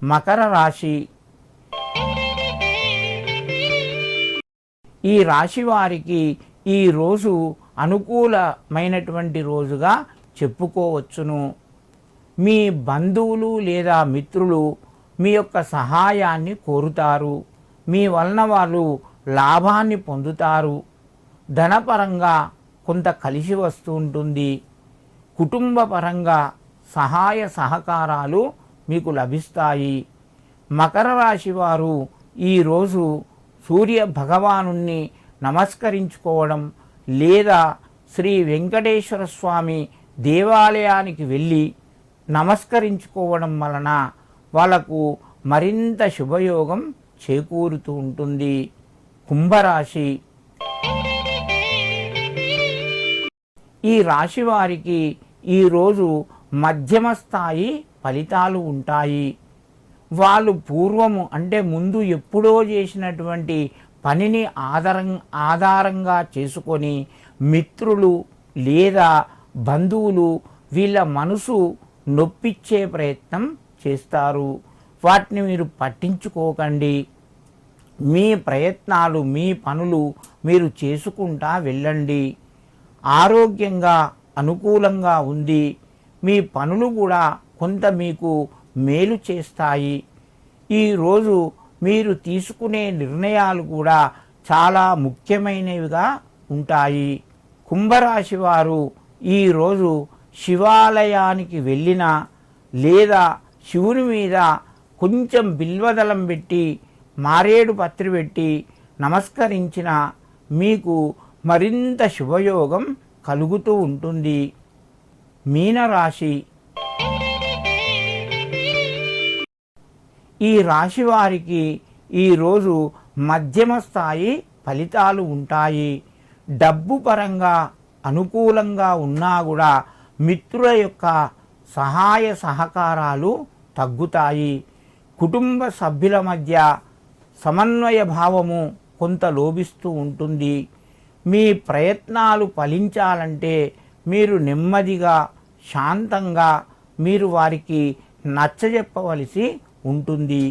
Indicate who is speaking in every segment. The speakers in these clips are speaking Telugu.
Speaker 1: మకర రాశి. ఈ రాశి వారికి ఈ రోజు అనుకూలమైనటువంటి రోజుగా చెప్పుకోవచ్చును. మీ బంధువులు లేదా మిత్రులు మీ యొక్క సహాయాన్ని కోరుతారు. మీ వలన వాళ్ళు లాభాన్ని పొందుతారు. ధనపరంగా కొంత కలిసి వస్తూ ఉంటుంది. కుటుంబ పరంగా సహాయ సహకారాలు మీకు లభిస్తాయి. మకర రాశి వారు ఈరోజు సూర్య భగవానుణ్ణి నమస్కరించుకోవడం లేదా శ్రీ వెంకటేశ్వర స్వామి దేవాలయానికి వెళ్ళి నమస్కరించుకోవడం వలన వాళ్ళకు మరింత శుభయోగం చేకూరుతూ ఉంటుంది. కుంభరాశి. ఈ రాశి వారికి ఈరోజు మధ్యమ స్థాయి ఫలితాలు ఉంటాయి. వాళ్ళు పూర్వము అంటే ముందు ఎప్పుడో చేసినటువంటి పనిని ఆధారంగా చేసుకొని మిత్రులు లేదా బంధువులు వీళ్ళ మనసు నొప్పించే ప్రయత్నం చేస్తారు. వాటిని మీరు పట్టించుకోకండి. మీ ప్రయత్నాలు మీ పనులు మీరు చేసుకుంటా వెళ్ళండి. ఆరోగ్యంగా అనుకూలంగా ఉంది. మీ పనులు కూడా కొంత మీకు మేలు చేస్తాయి. ఈరోజు మీరు తీసుకునే నిర్ణయాలు కూడా చాలా ముఖ్యమైనవిగా ఉంటాయి. కుంభరాశి వారు ఈరోజు శివాలయానికి వెళ్ళినా లేదా శివుని మీద కొంచెం బిల్వదళం పెట్టి మారేడు పత్రి పెట్టి నమస్కరించిన మీకు మరింత శుభయోగం కలుగుతూ ఉంటుంది. మీనరాశి. ఈ రాశి వారికి ఈరోజు మధ్యమ స్థాయి ఫలితాలు ఉంటాయి. డబ్బు పరంగా అనుకూలంగా ఉన్నా కూడా మిత్రుల యొక్క సహాయ సహకారాలు తగ్గుతాయి. కుటుంబ సభ్యుల మధ్య సమన్వయ భావము కొంత లోపిస్తూ ఉంటుంది. మీ ప్రయత్నాలు ఫలించాలంటే మీరు నెమ్మదిగా శాంతంగా మీరు వారికి నచ్చజెప్పవలసి ఉంటుంది.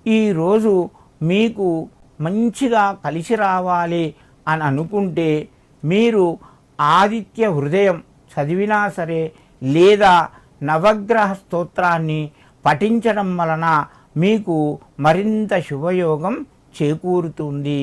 Speaker 1: ఈరోజు మీకు మంచిగా కలిసి రావాలి అని అనుకుంటే మీరు ఆదిత్య హృదయం చదివినా సరే లేదా నవగ్రహ స్తోత్రాన్ని పఠించడం వలన మీకు మరింత శుభయోగం చేకూరుతుంది.